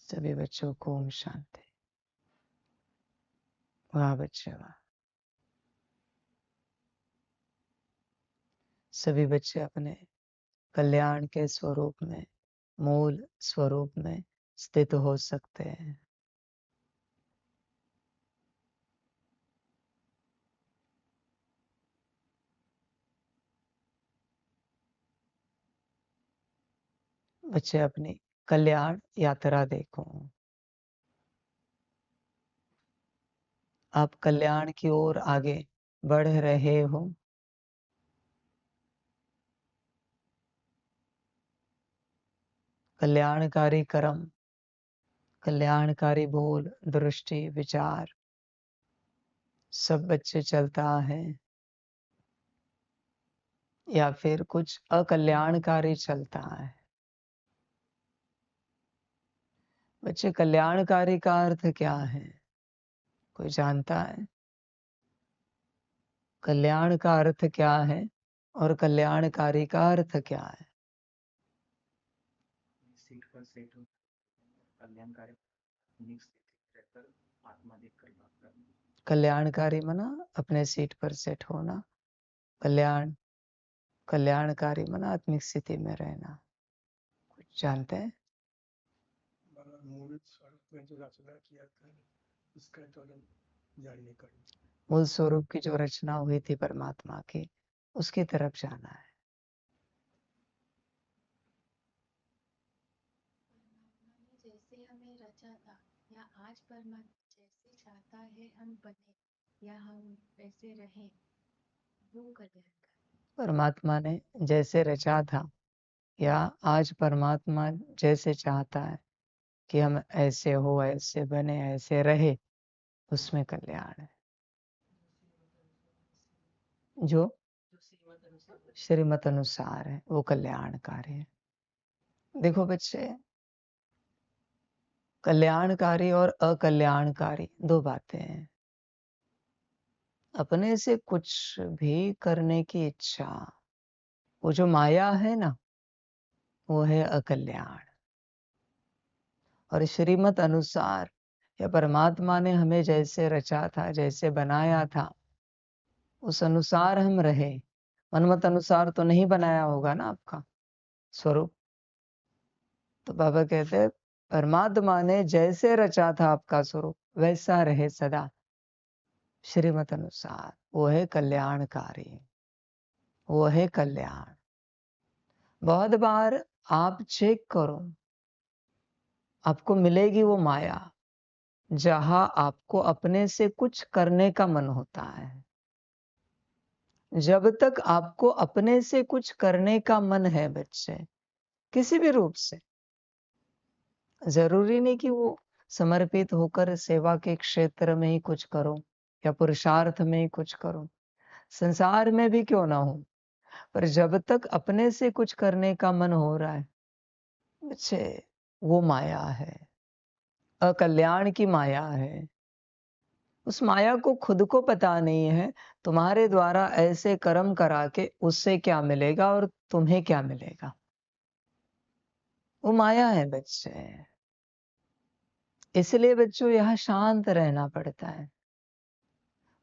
सभी बच्चों को ओम शांति। वाह बच्चे वाह। सभी बच्चे अपने कल्याण के स्वरूप में, मूल स्वरूप में स्थित हो सकते हैं। बच्चे अपनी कल्याण यात्रा देखो। आप कल्याण की ओर आगे बढ़ रहे हो। कल्याणकारी कर्म, कल्याणकारी बोल, दृष्टि, विचार सब बच्चे चलता है या फिर कुछ अकल्याणकारी चलता है। बच्चे कल्याणकारी का अर्थ क्या है? कोई जानता है? कल्याण का अर्थ क्या है और कल्याणकारी का अर्थ क्या है? सीट पर सेट हो, कल्याणकारी स्थिति रहकर आत्मा देखकर बात करना। कल्याणकारी मना अपने सीट पर सेट होना, कल्याणकारी मना आत्मिक स्थिति में रहना। कुछ जानते हैं? मूल स्वरूप में जो रचना किया था उसका जानने का, मूल स्वरूप की जो रचना हुई थी परमात्मा की, उसकी तरफ जाना है। जैसे हमें रचा था या आज परमात्मा जैसे चाहता है हम बने या हम वैसे रहें, वो कल्याणकारी। परमात्मा ने जैसे रचा था या आज परमात्मा जैसे चाहता है कि हम ऐसे हो, ऐसे बने, ऐसे रहे, उसमें कल्याण है। जो श्रीमत अनुसार है वो कल्याणकारी है। देखो बच्चे, कल्याणकारी और अकल्याणकारी दो बातें हैं। अपने से कुछ भी करने की इच्छा, वो जो माया है ना, वो है अकल्याण। और श्रीमत अनुसार या परमात्मा ने हमें जैसे रचा था, जैसे बनाया था, उस अनुसार हम रहे। मनमत अनुसार तो नहीं बनाया होगा ना आपका स्वरूप। तो बाबा कहते हैं परमात्मा ने जैसे रचा था आपका स्वरूप वैसा रहे सदा श्रीमत अनुसार। वो है कल्याणकारी, वो है कल्याण। बहुत बार आप चेक करो, आपको मिलेगी वो माया जहां आपको अपने से कुछ करने का मन होता है। जब तक आपको अपने से कुछ करने का मन है बच्चे, किसी भी रूप से, जरूरी नहीं कि वो समर्पित होकर सेवा के क्षेत्र में ही कुछ करो या पुरुषार्थ में ही कुछ करो, संसार में भी क्यों ना हो, पर जब तक अपने से कुछ करने का मन हो रहा है बच्चे, वो माया है, अकल्याण की माया है। उस माया को खुद को पता नहीं है तुम्हारे द्वारा ऐसे कर्म करा के उससे क्या मिलेगा और तुम्हें क्या मिलेगा। वो माया है बच्चे। इसलिए बच्चों यहाँ शांत रहना पड़ता है।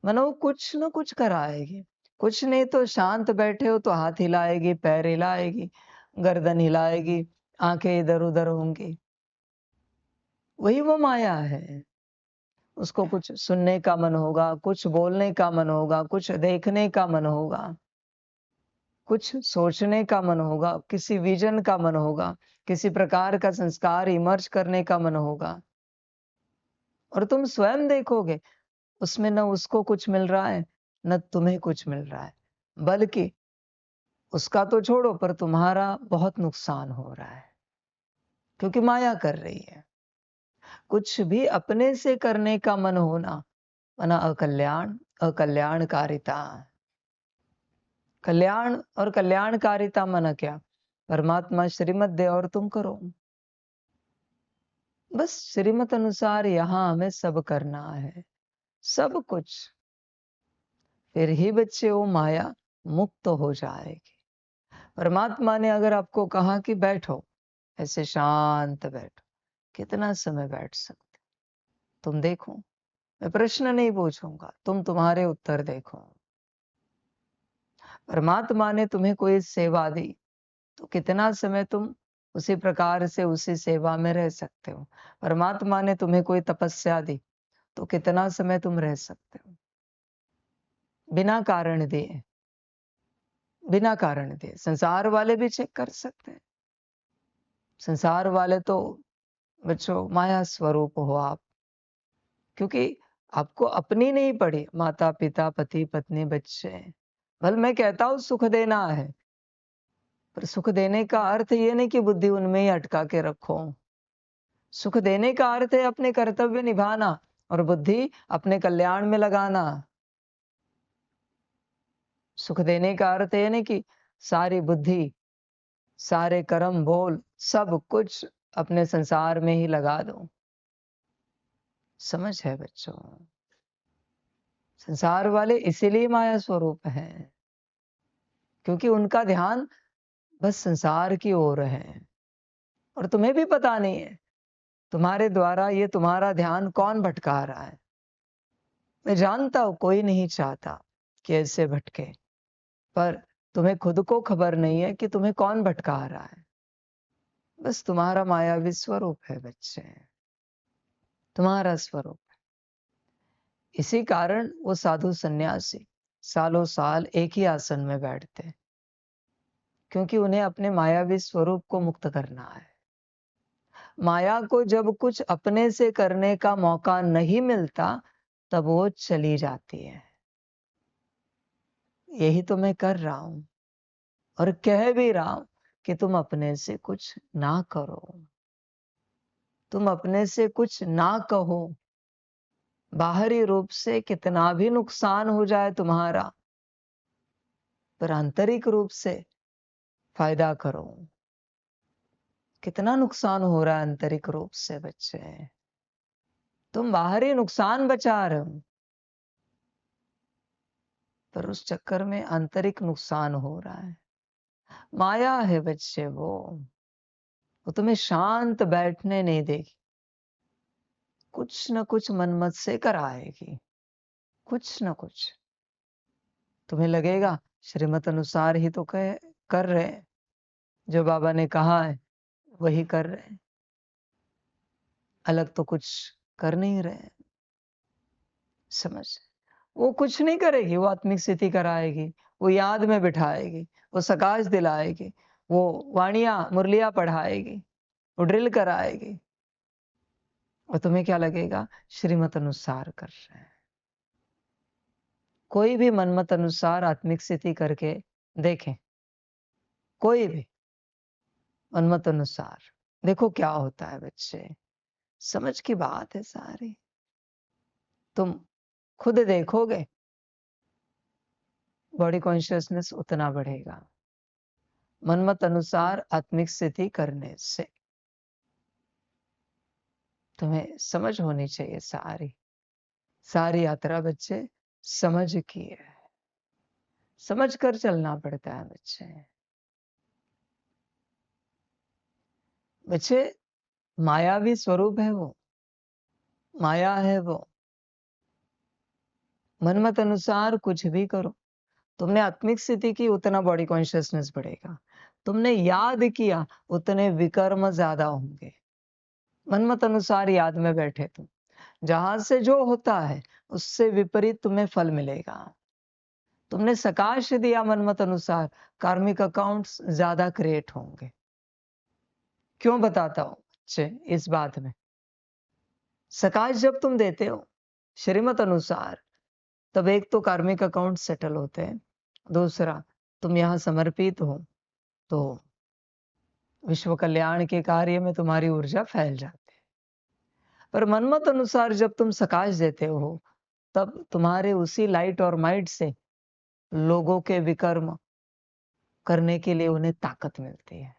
मनो कुछ न कुछ कराएगी, कुछ नहीं तो शांत बैठे हो तो हाथ हिलाएगी, पैर हिलाएगी, गर्दन हिलाएगी, आंखें इधर उधर होंगी। वही वो माया है। उसको कुछ सुनने का मन होगा, कुछ बोलने का मन होगा, कुछ देखने का मन होगा, कुछ सोचने का मन होगा, किसी विजन का मन होगा, किसी प्रकार का संस्कार इमर्ज करने का मन होगा। और तुम स्वयं देखोगे उसमें न उसको कुछ मिल रहा है न तुम्हें कुछ मिल रहा है, बल्कि उसका तो छोड़ो पर तुम्हारा बहुत नुकसान हो रहा है, क्योंकि माया कर रही है। कुछ भी अपने से करने का मन होना मना अकल्याण, अकल्याणकारिता। कल्याण और कल्याणकारिता मना क्या? परमात्मा श्रीमत दे और तुम करो। बस श्रीमत अनुसार यहां हमें सब करना है, सब कुछ। फिर ही बच्चे वो माया मुक्त हो जाएगी। परमात्मा ने अगर आपको कहा कि बैठो, ऐसे शांत बैठो, कितना समय बैठ सकते? तुम देखो, मैं प्रश्न नहीं पूछूंगा, तुम तुम्हारे उत्तर देखो। परमात्मा ने तुम्हें कोई सेवा दी तो कितना समय तुम उसी प्रकार से उसी सेवा में रह सकते हो। परमात्मा ने तुम्हें कोई तपस्या दी तो कितना समय तुम रह सकते हो। बिना कारण दिए, बिना कारण दिए। संसार वाले भी चेक कर सकते हैं। संसार वाले तो बच्चों माया स्वरूप हो आप, क्योंकि आपको अपनी नहीं पड़ी, माता पिता पति पत्नी बच्चे। भले मैं कहता हूं सुख देना है, पर सुख देने का अर्थ ये नहीं कि बुद्धि उनमें ही अटका के रखो। सुख देने का अर्थ है अपने कर्तव्य निभाना और बुद्धि अपने कल्याण में लगाना। सुख देने का अर्थ ये नहीं कि सारी बुद्धि, सारे कर्म बोल सब कुछ अपने संसार में ही लगा दो। समझ है बच्चों? संसार वाले इसीलिए माया स्वरूप हैं, क्योंकि उनका ध्यान बस संसार की ओर है। और तुम्हें भी पता नहीं है तुम्हारे द्वारा ये तुम्हारा ध्यान कौन भटका रहा है। मैं जानता हूं कोई नहीं चाहता कि ऐसे भटके, पर तुम्हें खुद को खबर नहीं है कि तुम्हें कौन भटका रहा है। बस तुम्हारा मायावी स्वरूप है बच्चे, तुम्हारा स्वरूप है। इसी कारण वो साधु सन्यासी सालों साल एक ही आसन में बैठते, क्योंकि उन्हें अपने मायावी स्वरूप को मुक्त करना है। माया को जब कुछ अपने से करने का मौका नहीं मिलता तब वो चली जाती है। यही तो मैं कर रहा हूं और कह भी रहा हूं कि तुम अपने से कुछ ना करो, तुम अपने से कुछ ना कहो। बाहरी रूप से कितना भी नुकसान हो जाए तुम्हारा, पर आंतरिक रूप से फायदा करो। कितना नुकसान हो रहा है आंतरिक रूप से बच्चे, तुम बाहरी नुकसान बचा रहे हो, पर उस चक्कर में आंतरिक नुकसान हो रहा है। माया है बच्चे, वो तुम्हें शांत बैठने नहीं देगी। कुछ न कुछ मनमत से कराएगी, कुछ न कुछ। तुम्हें लगेगा श्रीमत अनुसार ही तो कर रहे हैं, जो बाबा ने कहा है वही कर रहे हैं, अलग तो कुछ कर नहीं रहे। समझ? वो कुछ नहीं करेगी, वो आत्मिक स्थिति कराएगी, वो याद में बिठाएगी, वो सकाश दिलाएगी, वो वाणियां मुरलियां पढ़ाएगी, वो ड्रिल कराएगी। और तुम्हें क्या लगेगा? श्रीमत अनुसार कर रहे हैं। कोई भी मनमत अनुसार आत्मिक स्थिति करके देखें, कोई भी मनमत अनुसार, देखो क्या होता है बच्चे। समझ की बात है सारी, तुम खुद देखोगे बॉडी कॉन्शियसनेस उतना बढ़ेगा मनमत अनुसार आत्मिक स्थिति करने से। तुम्हें समझ होनी चाहिए सारी सारी यात्रा बच्चे समझ की है, समझ कर चलना पड़ता है बच्चे। बच्चे मायावी स्वरूप है वो, माया है वो। मनमत अनुसार कुछ भी करो, तुमने आत्मिक स्थिति की उतना बॉडी कॉन्शियसनेस बढ़ेगा, तुमने याद किया उतने विकर्म ज्यादा होंगे। मनमत अनुसार याद में बैठे तुम, जहां से जो होता है उससे विपरीत तुम्हें फल मिलेगा। तुमने सकाश दिया मनमत अनुसार, कार्मिक अकाउंट्स ज्यादा क्रिएट होंगे। क्यों बताता हूं बच्चे इस बात में? सकाश जब तुम देते हो श्रीमत अनुसार, तब एक तो कार्मिक अकाउंट सेटल होते हैं, दूसरा तुम यहां समर्पित हो तो विश्व कल्याण के कार्य में तुम्हारी ऊर्जा फैल जाती है। पर मनमत अनुसार जब तुम सकाश देते हो, तब तुम्हारे उसी लाइट और माइट से लोगों के विकर्म करने के लिए उन्हें ताकत मिलती है,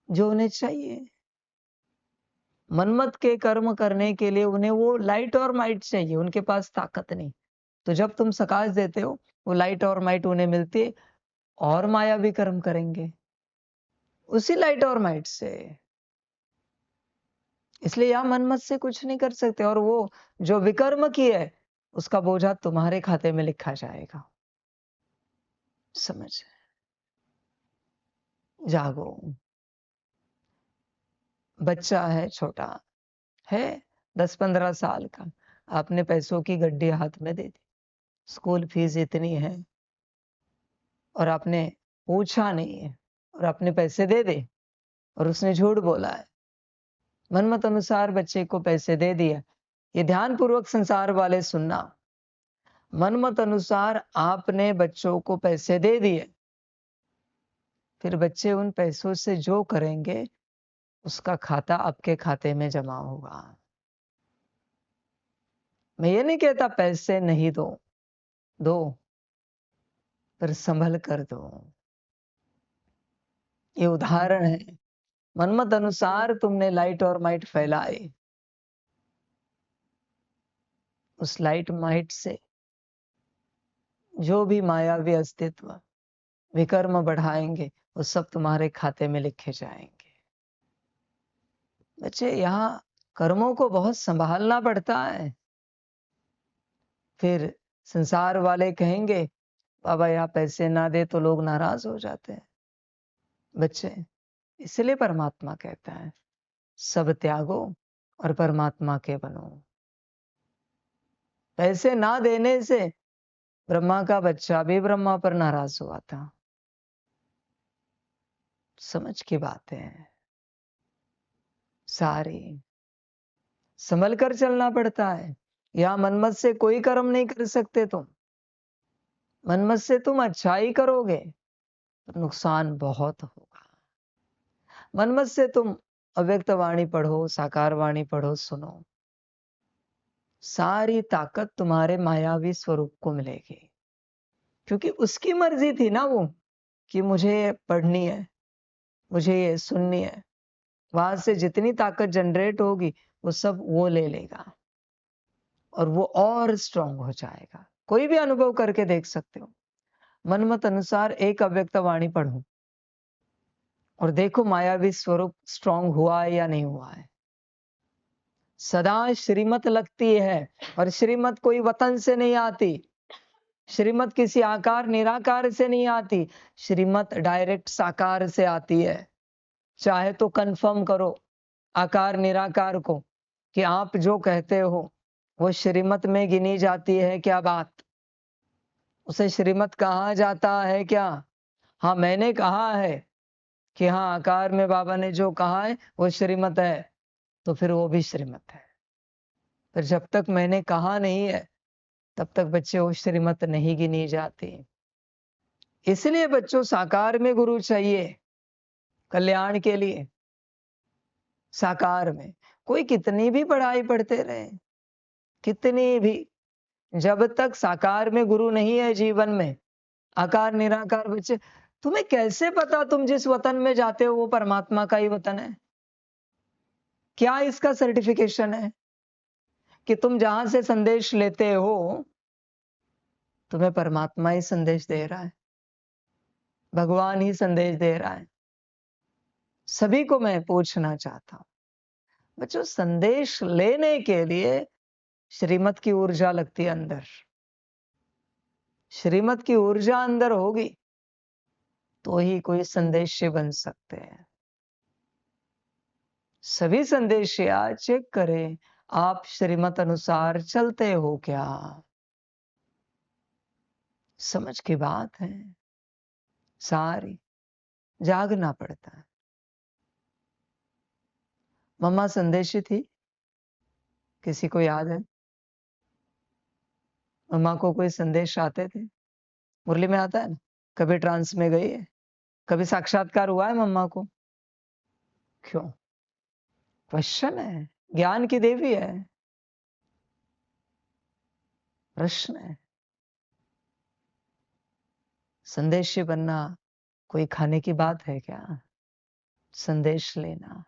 जो उन्हें चाहिए। मनमत के कर्म करने के लिए उन्हें वो लाइट और माइट चाहिए, उनके पास ताकत नहीं। तो जब तुम सकाश देते हो, वो लाइट और माइट उन्हें मिलती है और मायावी कर्म करेंगे उसी लाइट और माइट से। इसलिए यहाँ मनमत से कुछ नहीं कर सकते, और वो जो विकर्म की है उसका बोझा तुम्हारे खाते में लिखा जाएगा। समझ? जागो। बच्चा है, छोटा है, 10-15 साल का, आपने पैसों की गड्डी हाथ में दे दी, स्कूल फीस इतनी है, और आपने पूछा नहीं है, और आपने पैसे दे दे, और उसने झूठ बोला है, मनमत अनुसार बच्चे को पैसे दे दिया। ये ध्यान पूर्वक संसार वाले सुनना, मनमत अनुसार आपने बच्चों को पैसे दे दिए, फिर बच्चे उन पैसों से जो करेंगे उसका खाता आपके खाते में जमा होगा। मैं ये नहीं कहता पैसे नहीं दो, दो, पर संभल कर दो। ये उदाहरण है। मनमत अनुसार तुमने लाइट और माइट फैलाई, उस लाइट माइट से जो भी मायावी अस्तित्व विकर्म बढ़ाएंगे वो सब तुम्हारे खाते में लिखे जाएंगे। बच्चे, यहाँ कर्मों को बहुत संभालना पड़ता है। फिर संसार वाले कहेंगे बाबा यहाँ पैसे ना दे तो लोग नाराज हो जाते हैं। बच्चे, इसलिए परमात्मा कहता है सब त्यागो और परमात्मा के बनो। पैसे ना देने से ब्रह्मा का बच्चा भी ब्रह्मा पर नाराज हुआ था। समझ की बात है सारी, संभल कर चलना पड़ता है। यहाँ मनमत से कोई कर्म नहीं कर सकते तुम। मनमत से तुम अच्छाई करोगे तो नुकसान बहुत होगा। मनमत से तुम अव्यक्त वाणी पढ़ो, साकार वाणी पढ़ो, सुनो, सारी ताकत तुम्हारे मायावी स्वरूप को मिलेगी, क्योंकि उसकी मर्जी थी ना वो, कि मुझे पढ़नी है, मुझे ये सुननी है। वहां से जितनी ताकत जनरेट होगी वो सब वो ले लेगा, और वो और स्ट्रांग हो जाएगा। कोई भी अनुभव करके देख सकते हो। मनमत अनुसार एक अव्यक्त वाणी पढ़ो और देखो मायावी स्वरूप स्ट्रांग हुआ है या नहीं हुआ है। सदा श्रीमत लगती है, और श्रीमत कोई वतन से नहीं आती, श्रीमत किसी आकार निराकार से नहीं आती, श्रीमत डायरेक्ट साकार से आती है। चाहे तो कंफर्म करो आकार निराकार को कि आप जो कहते हो वो श्रीमत में गिनी जाती है क्या बात? उसे श्रीमत कहा जाता है क्या? हाँ, मैंने कहा है कि हाँ, आकार में बाबा ने जो कहा है वो श्रीमत है, तो फिर वो भी श्रीमत है। फिर जब तक मैंने कहा नहीं है तब तक बच्चे वो श्रीमत नहीं गिनी जाती। इसलिए बच्चों, साकार में गुरु चाहिए कल्याण के लिए। साकार में कोई कितनी भी पढ़ाई पढ़ते रहे, कितनी भी, जब तक साकार में गुरु नहीं है जीवन में, आकार निराकार बच्चे, तुम्हें कैसे पता तुम जिस वतन में जाते हो वो परमात्मा का ही वतन है? क्या इसका सर्टिफिकेशन है कि तुम जहां से संदेश लेते हो तुम्हें परमात्मा ही संदेश दे रहा है, भगवान ही संदेश दे रहा है? सभी को मैं पूछना चाहता हूं बच्चों, संदेश लेने के लिए श्रीमत की ऊर्जा लगती है अंदर। श्रीमत की ऊर्जा अंदर होगी तो ही कोई संदेश बन सकते हैं। सभी संदेशिया चेक करें आप श्रीमत अनुसार चलते हो क्या। समझ की बात है सारी, जागना पड़ता है। मम्मा संदेशी थी, किसी को याद है? मम्मा को कोई संदेश आते थे? मुरली में आता है ना, कभी ट्रांस में गई है, कभी साक्षात्कार हुआ है मम्मा को? क्यों? क्वेश्चन है, ज्ञान की देवी है, प्रश्न है। संदेशी बनना कोई खाने की बात है क्या? संदेश लेना,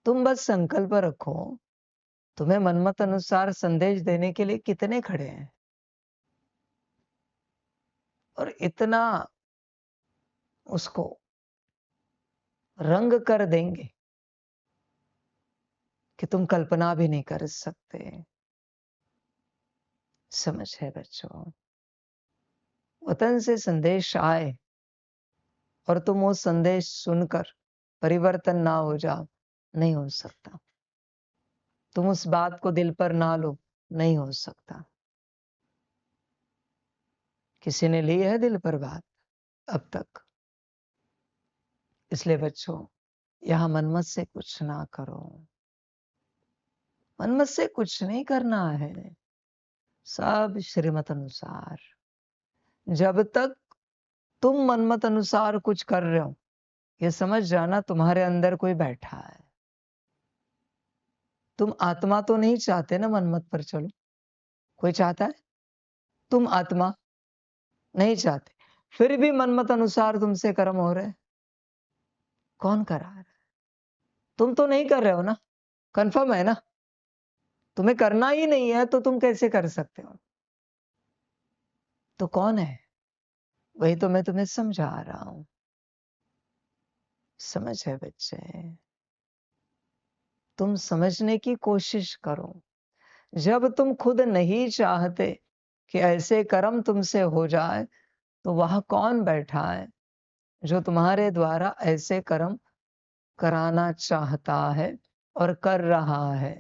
तुम बस संकल्प रखो, तुम्हें मनमत अनुसार संदेश देने के लिए कितने खड़े हैं, और इतना उसको रंग कर देंगे कि तुम कल्पना भी नहीं कर सकते। समझ है बच्चों? वतन से संदेश आए और तुम वो संदेश सुनकर परिवर्तन ना हो जाओ, नहीं हो सकता। तुम उस बात को दिल पर ना लो, नहीं हो सकता। किसी ने ली है दिल पर बात अब तक? इसलिए बच्चों, यहां मनमत से कुछ ना करो। मनमत से कुछ नहीं करना है, सब श्रीमत अनुसार। जब तक तुम मनमत अनुसार कुछ कर रहे हो, ये समझ जाना तुम्हारे अंदर कोई बैठा है। तुम आत्मा तो नहीं चाहते ना मनमत पर चलो? कोई चाहता है? तुम आत्मा नहीं चाहते, फिर भी मनमत अनुसार तुमसे कर्म हो रहे हैं। कौन करा रहा है? तुम तो नहीं कर रहे हो ना? कंफर्म है ना? तुम्हें करना ही नहीं है तो तुम कैसे कर सकते हो? तो कौन है? वही तो मैं तुम्हें समझा रहा हूं। समझ है बच्चे? तुम समझने की कोशिश करो। जब तुम खुद नहीं चाहते कि ऐसे कर्म तुमसे हो जाए, तो वहां कौन बैठा है जो तुम्हारे द्वारा ऐसे कर्म कराना चाहता है और कर रहा है?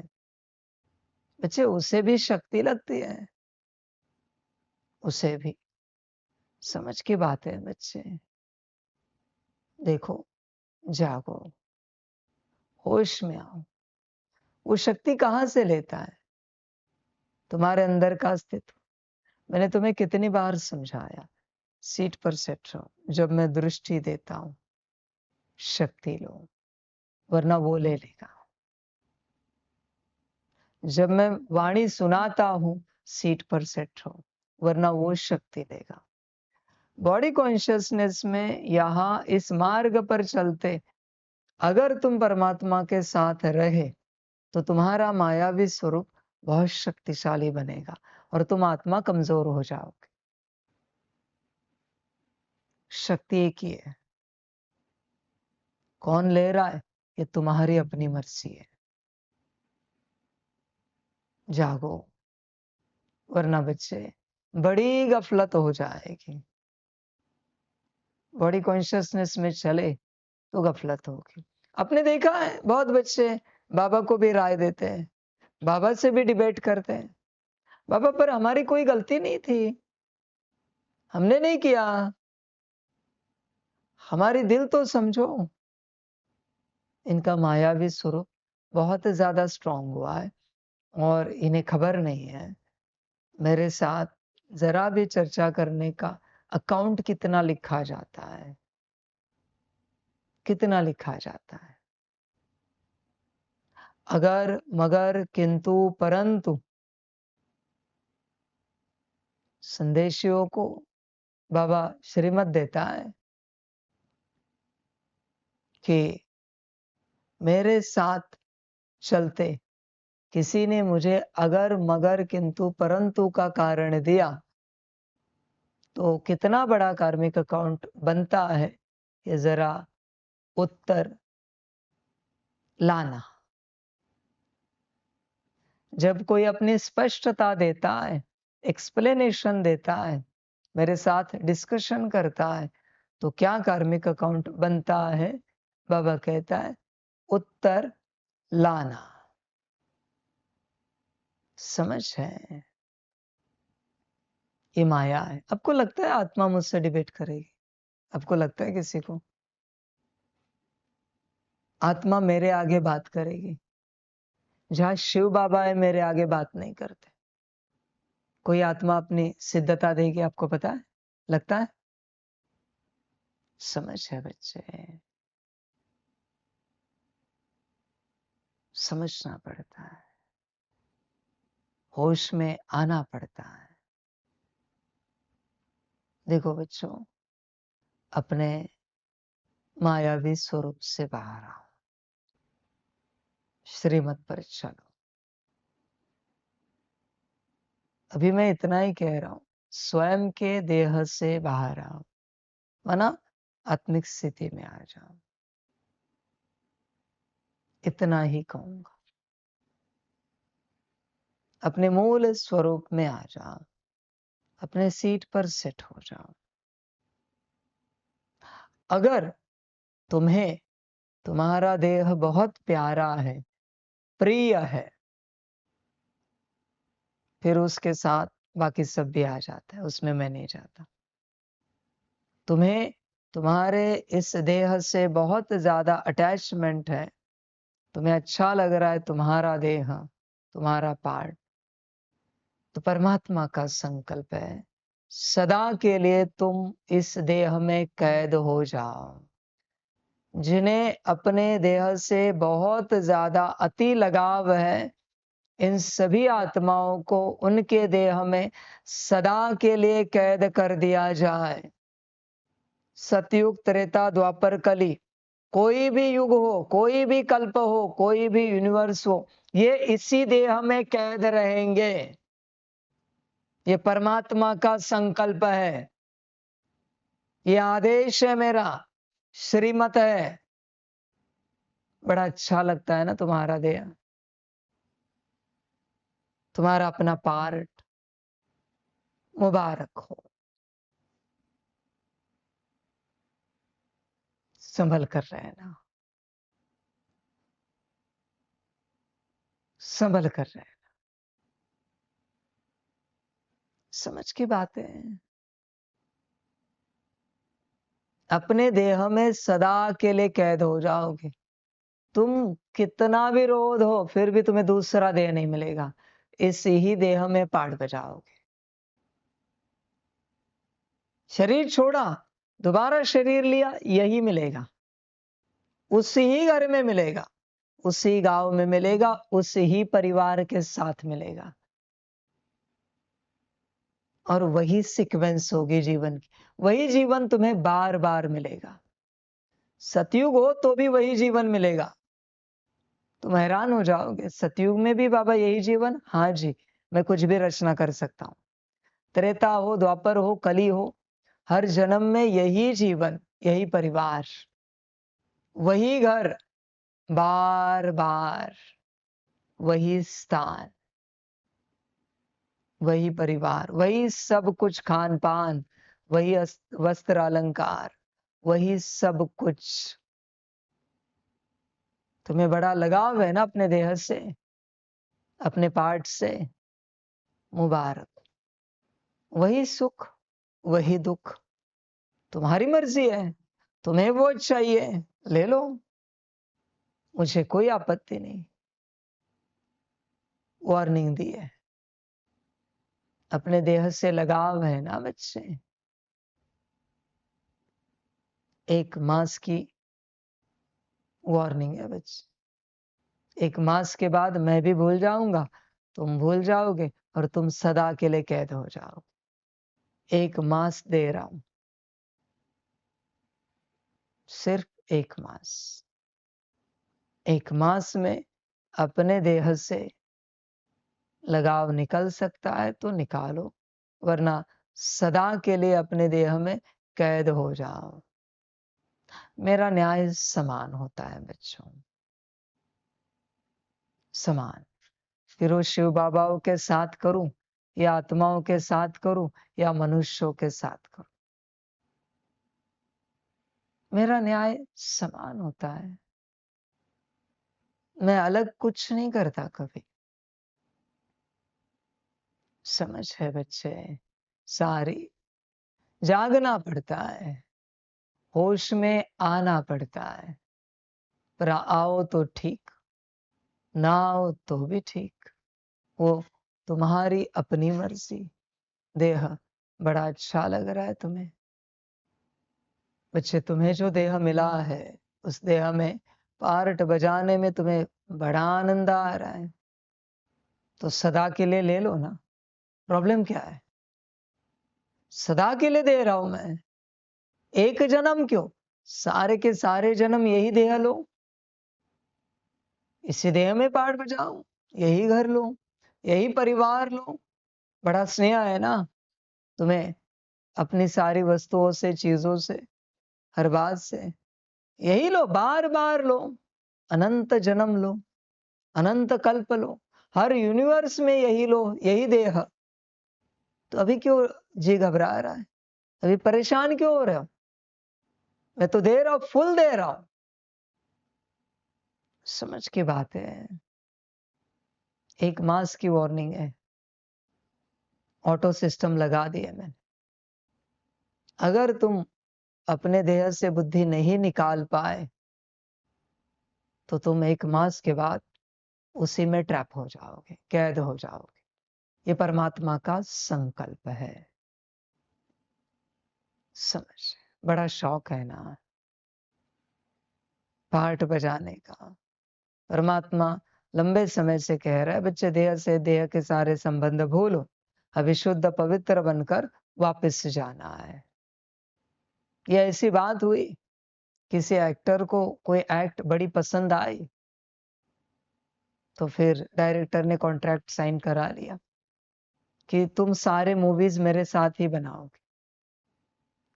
बच्चे, उसे भी शक्ति लगती है, उसे भी। समझ की बात है बच्चे। देखो, जागो, होश में आओ। वो शक्ति कहां से लेता है? तुम्हारे अंदर का अस्तित्व। मैंने तुम्हें कितनी बार समझाया, सीट पर सेट रहो। जब मैं दृष्टि देता हूं, शक्ति लो, वरना वो ले लेगा। जब मैं वाणी सुनाता हूं, सीट पर सेट रहो, वरना वो शक्ति देगा। बॉडी कॉन्शियसनेस में यहां इस मार्ग पर चलते, अगर तुम परमात्मा के साथ रहे, तो तुम्हारा मायावी स्वरूप बहुत शक्तिशाली बनेगा और तुम आत्मा कमजोर हो जाओगे। शक्ति एक ही है। कौन ले रहा है? ये तुम्हारी अपनी मर्जी है। जागो, वरना बच्चे बड़ी गफलत हो जाएगी। बॉडी कॉन्शियसनेस में चले तो गफलत होगी। आपने देखा है, बहुत बच्चे बाबा को भी राय देते हैं, बाबा से भी डिबेट करते हैं। बाबा, पर हमारी कोई गलती नहीं थी, हमने नहीं किया, हमारी दिल तो समझो। इनका मायावी स्वरूप बहुत ज्यादा स्ट्रांग हुआ है और इन्हें खबर नहीं है। मेरे साथ जरा भी चर्चा करने का अकाउंट कितना लिखा जाता है, कितना लिखा जाता है। अगर मगर किंतु परंतु संदेशियों को बाबा श्रीमत देता है कि मेरे साथ चलते किसी ने मुझे अगर मगर किंतु परंतु का कारण दिया, तो कितना बड़ा कार्मिक अकाउंट बनता है, ये जरा उत्तर लाना। जब कोई अपनी स्पष्टता देता है, एक्सप्लेनेशन देता है, मेरे साथ डिस्कशन करता है, तो क्या कार्मिक अकाउंट बनता है? बाबा कहता है, उत्तर लाना। समझ है? ये माया है। आपको लगता है आत्मा मुझसे डिबेट करेगी? आपको लगता है किसी को आत्मा मेरे आगे बात करेगी? जहां शिव बाबा है, मेरे आगे बात नहीं करते। कोई आत्मा अपनी सिद्धता देगी? आपको पता है? लगता है? समझ है बच्चे? समझना पड़ता है, होश में आना पड़ता है। देखो बच्चों, अपने मायावी स्वरूप से बाहर आओ, श्रीमत पर चलो। अभी मैं इतना ही कह रहा हूं, स्वयं के देह से बाहर आओ, वरना आत्मिक स्थिति में आ जाओ। इतना ही कहूंगा। अपने मूल स्वरूप में आ जाओ, अपने सीट पर सेट हो जाओ। अगर तुम्हें तुम्हारा देह बहुत प्यारा है, प्रिय है, फिर उसके साथ बाकी सब भी आ जाता है, उसमें मैं नहीं जाता। तुम्हें तुम्हारे इस देह से बहुत ज्यादा अटैचमेंट है, तुम्हें अच्छा लग रहा है तुम्हारा देह, तुम्हारा पार्ट, तो परमात्मा का संकल्प है सदा के लिए तुम इस देह में कैद हो जाओ। जिन्हें अपने देह से बहुत ज्यादा अति लगाव है, इन सभी आत्माओं को उनके देह में सदा के लिए कैद कर दिया जाए। सतयुग, त्रेता, द्वापर, कली, कोई भी युग हो, कोई भी कल्प हो, कोई भी यूनिवर्स हो, ये इसी देह में कैद रहेंगे। ये परमात्मा का संकल्प है, ये आदेश है मेरा, श्रीमत है। बड़ा अच्छा लगता है ना तुम्हारा देह, तुम्हारा अपना पार्ट, मुबारक हो। संभल कर रहना, संभल कर रहना। समझ की बातें हैं। अपने देह में सदा के लिए कैद हो जाओगे। तुम कितना भी रोध हो, फिर भी तुम्हें दूसरा देह नहीं मिलेगा, इस ही देह में पाठ बजाओगे। शरीर छोड़ा, दोबारा शरीर लिया, यही मिलेगा, उसी ही घर में मिलेगा, उसी गांव में मिलेगा, उसी ही परिवार के साथ मिलेगा, और वही सीक्वेंस होगी जीवन की, वही जीवन तुम्हें बार बार मिलेगा। सतयुग हो तो भी वही जीवन मिलेगा। तुम हैरान हो जाओगे, सतयुग में भी बाबा यही जीवन? हाँ जी, मैं कुछ भी रचना कर सकता हूं। त्रेता हो, द्वापर हो, कली हो, हर जन्म में यही जीवन, यही परिवार, वही घर, बार बार वही स्थान, वही परिवार, वही सब कुछ, खान पान, वही वस्त्र अलंकार, वही सब कुछ। तुम्हें बड़ा लगाव है ना अपने देह से, अपने पार्ट से, मुबारक। वही सुख, वही दुख, तुम्हारी मर्जी है। तुम्हें वो चाहिए, ले लो, मुझे कोई आपत्ति नहीं। वार्निंग दी है, अपने देह से लगाव है ना बच्चे। एक मास की वार्निंग है बच्चे। एक मास के बाद मैं भी भूल जाऊंगा, तुम भूल जाओगे, और तुम सदा के लिए कैद हो जाओगे। एक मास दे रहा हूं, सिर्फ एक मास। एक मास में अपने देह से लगाव निकल सकता है तो निकालो, वरना सदा के लिए अपने देह में कैद हो जाओ। मेरा न्याय समान होता है बच्चों, समान। फिर वो शिव बाबाओं के साथ करूं, या आत्माओं के साथ करूं, या मनुष्यों के साथ करूं, मेरा न्याय समान होता है। मैं अलग कुछ नहीं करता कभी। समझ है बच्चे सारी? जागना पड़ता है, होश में आना पड़ता है। पर आओ तो ठीक, ना आओ तो भी ठीक, वो तुम्हारी अपनी मर्जी। देह बड़ा अच्छा लग रहा है तुम्हें बच्चे, तुम्हें जो देह मिला है, उस देह में पार्ट बजाने में तुम्हें बड़ा आनंद आ रहा है, तो सदा के लिए ले लो ना। प्रॉब्लम क्या है? सदा के लिए दे रहा हूं मैं, एक जन्म क्यों, सारे के सारे जन्म यही देह लो, इसी देह में पार्ट बजाओ, यही घर लो, यही परिवार लो। बड़ा स्नेह है ना तुम्हें अपनी सारी वस्तुओं से, चीजों से, हर बात से। यही लो, बार बार लो, अनंत जन्म लो, अनंत कल्प लो, हर यूनिवर्स में यही लो, यही देह, तो अभी क्यों जी घबरा रहा है? अभी परेशान क्यों हो रहे हो? मैं तो दे रहा हूं, फुल दे रहा हूं। समझ की बात है। 1 मास की वार्निंग है, ऑटो सिस्टम लगा दिया मैंने। अगर तुम अपने देह से बुद्धि नहीं निकाल पाए तो तुम 1 मास के बाद उसी में ट्रैप हो जाओगे, कैद हो जाओगे। ये परमात्मा का संकल्प है। समझ, बड़ा शौक है ना पार्ट बजाने का। परमात्मा लंबे समय से कह रहा है, बच्चे देह से देह के सारे संबंध भूलो, अभी शुद्ध पवित्र बनकर वापस जाना है। ये ऐसी बात हुई, किसी एक्टर को कोई एक्ट बड़ी पसंद आई तो फिर डायरेक्टर ने कॉन्ट्रैक्ट साइन करा लिया कि तुम सारे मूवीज मेरे साथ ही बनाओगे।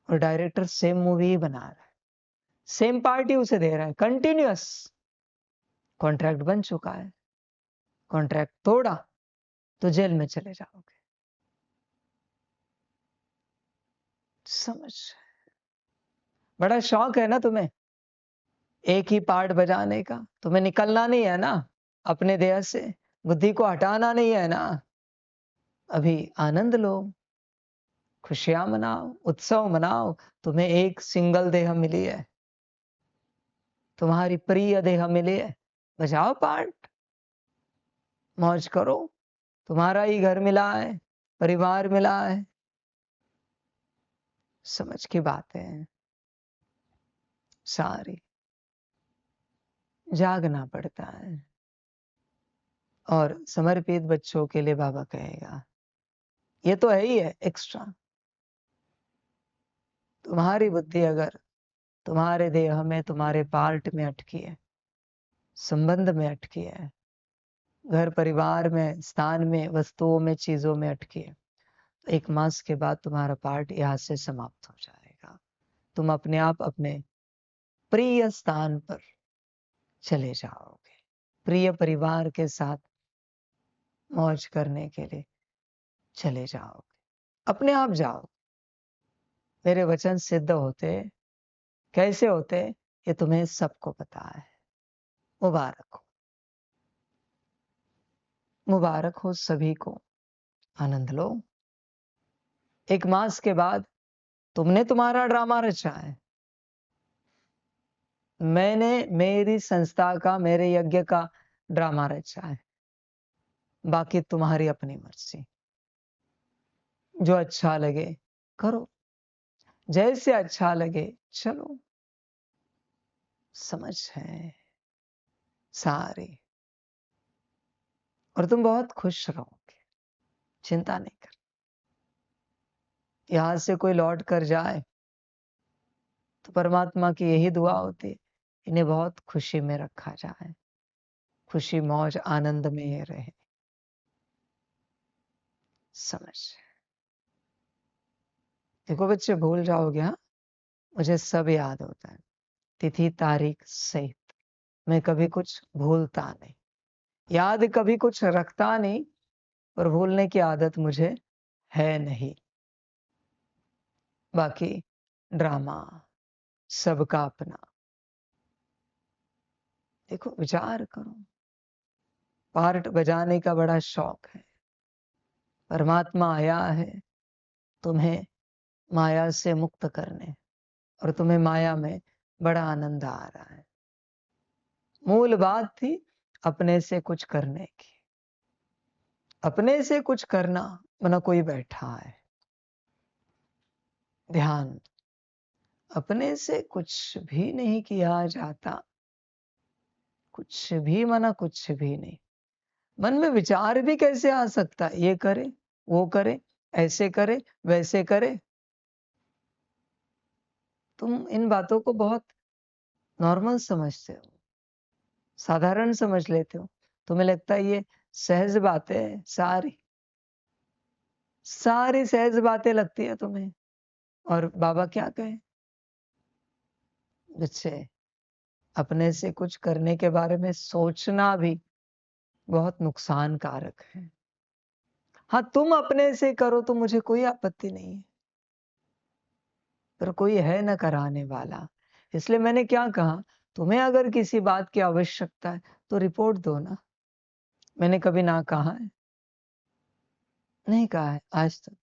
और डायरेक्टर सेम मूवी ही बना रहा है, सेम पार्टी उसे दे रहा है, कंटिन्यूअस। कॉन्ट्रैक्ट बन चुका है, कॉन्ट्रैक्ट तोड़ा तो जेल में चले जाओगे। समझ, बड़ा शौक है ना तुम्हें एक ही पार्ट बजाने का। तुम्हें निकलना नहीं है ना अपने देह से, बुद्धि को हटाना नहीं है ना। अभी आनंद लो, खुशियां मनाओ, उत्सव मनाओ। तुम्हें एक सिंगल देह मिली है, तुम्हारी प्रिय देह मिली है, बजाओ पार्ट, मौज करो। तुम्हारा ही घर मिला है, परिवार मिला है। समझ की बात है सारी। जागना पड़ता है। और समर्पित बच्चों के लिए बाबा कहेगा, ये तो है ही है एक्स्ट्रा। तुम्हारी बुद्धि अगर तुम्हारे देह में, तुम्हारे पार्ट में अटकी है, संबंध में अटकी है, घर परिवार में, स्थान में, वस्तुओं में, चीजों में अटकी है, तो 1 मास के बाद तुम्हारा पार्ट यहां से समाप्त हो जाएगा। तुम अपने आप अपने प्रिय स्थान पर चले जाओगे, प्रिय परिवार के साथ मौज करने के लिए चले जाओगे। अपने आप जाओ। मेरे वचन सिद्ध होते, कैसे होते ये तुम्हें सबको पता है। मुबारक हो, मुबारक हो सभी को। आनंद लो। 1 मास के बाद तुमने तुम्हारा ड्रामा रचा है, मैंने मेरी संस्था का, मेरे यज्ञ का ड्रामा रचा है। बाकी तुम्हारी अपनी मर्जी, जो अच्छा लगे करो, जैसे अच्छा लगे चलो। समझ है सारी। और तुम बहुत खुश रहोगे, चिंता नहीं कर। यहां से कोई लौट कर जाए तो परमात्मा की यही दुआ होती है, इन्हें बहुत खुशी में रखा जाए, खुशी मौज आनंद में ये रहे। समझ, देखो बच्चे भूल जाओगे, हाँ मुझे सब याद होता है, तिथि तारीख सहित। मैं कभी कुछ भूलता नहीं, याद कभी कुछ रखता नहीं, पर भूलने की आदत मुझे है नहीं। बाकी ड्रामा सबका अपना। देखो विचार करो, पार्ट बजाने का बड़ा शौक है, परमात्मा आया है तुम्हें माया से मुक्त करने, और तुम्हें माया में बड़ा आनंद आ रहा है। मूल बात थी अपने से कुछ करने की, अपने से कुछ करना, वरना कोई बैठा है। ध्यान, अपने से कुछ भी नहीं किया जाता, कुछ भी मना कुछ भी नहीं। मन में विचार भी कैसे आ सकता है, ये करे वो करे, ऐसे करे वैसे करे। तुम इन बातों को बहुत नॉर्मल समझते हो, साधारण समझ लेते हो। तुम्हें लगता है ये सहज बातें हैं, सारी सारी सहज बातें लगती है तुम्हें। और बाबा क्या कहे, बच्चे अपने से कुछ करने के बारे में सोचना भी बहुत नुकसानकारक है। हाँ, तुम अपने से करो तो मुझे कोई आपत्ति नहीं है, पर कोई है न कराने वाला। इसलिए मैंने क्या कहा, तुम्हें अगर किसी बात की आवश्यकता है तो रिपोर्ट दो ना। मैंने कभी ना कहा है? नहीं कहा है आज तक।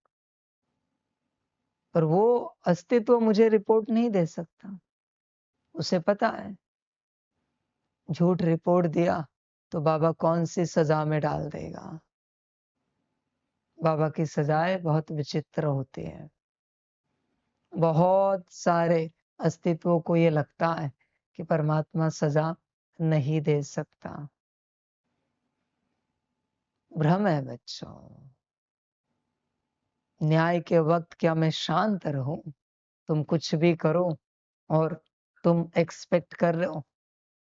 पर वो अस्तित्व मुझे रिपोर्ट नहीं दे सकता। उसे पता है झूठ रिपोर्ट दिया तो बाबा कौन सी सजा में डाल देगा। बाबा की सजाएं बहुत विचित्र होती है। बहुत सारे अस्तित्वों को ये लगता है कि परमात्मा सजा नहीं दे सकता। भ्रम है बच्चों। न्याय के वक्त क्या मैं शांत रहूं? तुम कुछ भी करो और तुम एक्सपेक्ट कर रहे हो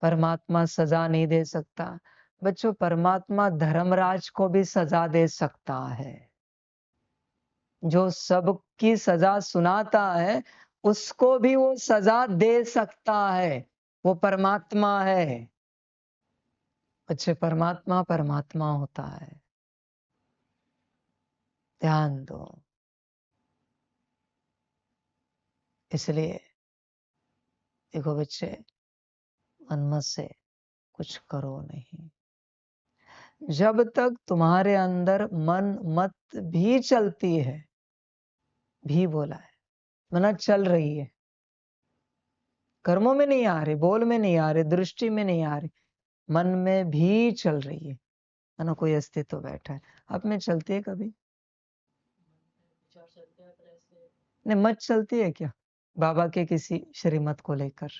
परमात्मा सजा नहीं दे सकता। बच्चों, परमात्मा धर्मराज को भी सजा दे सकता है। जो सबकी सजा सुनाता है उसको भी वो सजा दे सकता है। वो परमात्मा है। बच्चे, परमात्मा परमात्मा होता है। ध्यान दो। इसलिए देखो बच्चे, मन से कुछ करो नहीं। जब तक तुम्हारे अंदर मन मत भी चलती है, भी बोला है, मना चल रही है, कर्मों में नहीं आ रही, बोल में नहीं आ रही, दृष्टि में नहीं आ रही, मन में भी चल रही है ना, कोई अस्तित्व बैठा है। अब में चलती है कभी? नहीं, मत चलती है क्या? बाबा के किसी श्रीमत को लेकर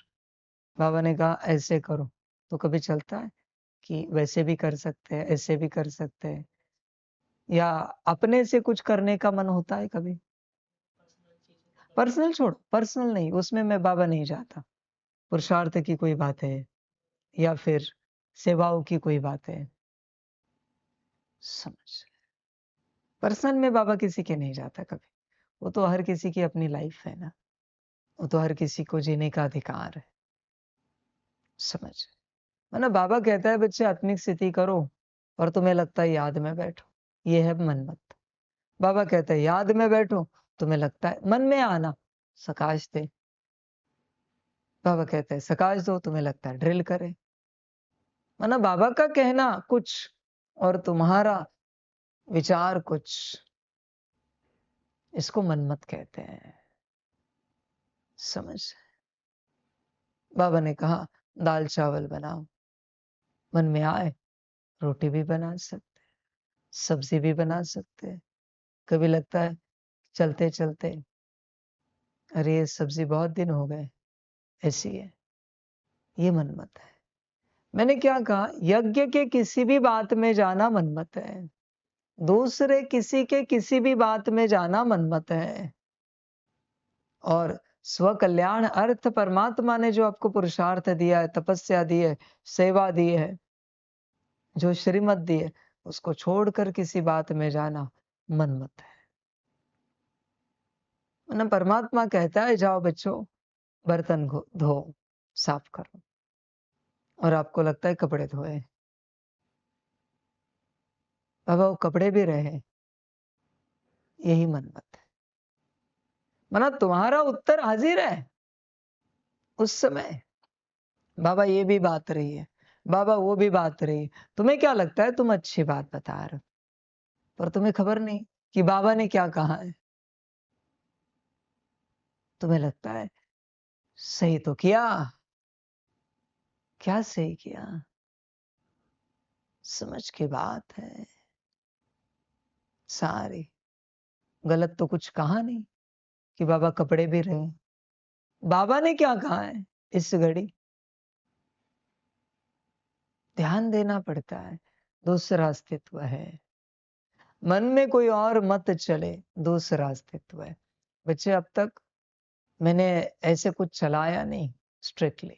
बाबा ने कहा ऐसे करो, तो कभी चलता है कि वैसे भी कर सकते हैं, ऐसे भी कर सकते हैं? या अपने से कुछ करने का मन होता है कभी? पर्सनल छोड़ो, पर्सनल नहीं, उसमें मैं बाबा नहीं जाता। पुरुषार्थ की कोई बात है या फिर सेवाओं की कोई बात है, समझ। पर्सनल में बाबा किसी के नहीं जाता कभी। वो तो हर किसी की अपनी लाइफ है ना, वो तो हर किसी को जीने का अधिकार है, समझ। ना बाबा कहता है बच्चे आत्मिक स्थिति करो और तुम्हें लगता है याद में बैठो, ये है मनमत। बाबा कहता है याद में बैठो, तुम्हें लगता है मन में आना, सकाश दे। बाबा कहते हैं सकाश दो, तुम्हें लगता है ड्रिल करे। माना बाबा का कहना कुछ और तुम्हारा विचार कुछ, इसको मनमत कहते हैं, समझ। बाबा ने कहा दाल चावल बनाओ, मन में आए रोटी भी बना सकते, सब्जी भी बना सकते। कभी लगता है चलते चलते अरे ये सब्जी बहुत दिन हो गए, ऐसी है, ये मनमत है। मैंने क्या कहा, यज्ञ के किसी भी बात में जाना मनमत है, दूसरे किसी के किसी भी बात में जाना मनमत है। और स्व कल्याण अर्थ परमात्मा ने जो आपको पुरुषार्थ दिया है, तपस्या दी है, सेवा दी है, जो श्रीमत दी है, उसको छोड़कर किसी बात में जाना मनमत है। ना परमात्मा कहता है जाओ बच्चों बर्तन धो, साफ करो, और आपको लगता है कपड़े धोए। बाबा वो कपड़े भी रहे, यही मनमत है। मना तुम्हारा उत्तर हाजिर है उस समय। बाबा ये भी बात रही है, बाबा वो भी बात रही है। तुम्हें क्या लगता है तुम अच्छी बात बता रहे हो, पर तुम्हें खबर नहीं कि बाबा ने क्या कहा है। तुम्हें लगता है सही तो किया, क्या सही किया, समझ की बात है सारी। गलत तो कुछ कहा नहीं कि बाबा कपड़े भी रहे। बाबा ने क्या कहा है इस घड़ी? ध्यान देना पड़ता है, दूसरा अस्तित्व है। मन में कोई और मत चले, दूसरा अस्तित्व है। बच्चे, अब तक मैंने ऐसे कुछ चलाया नहीं स्ट्रिक्टली,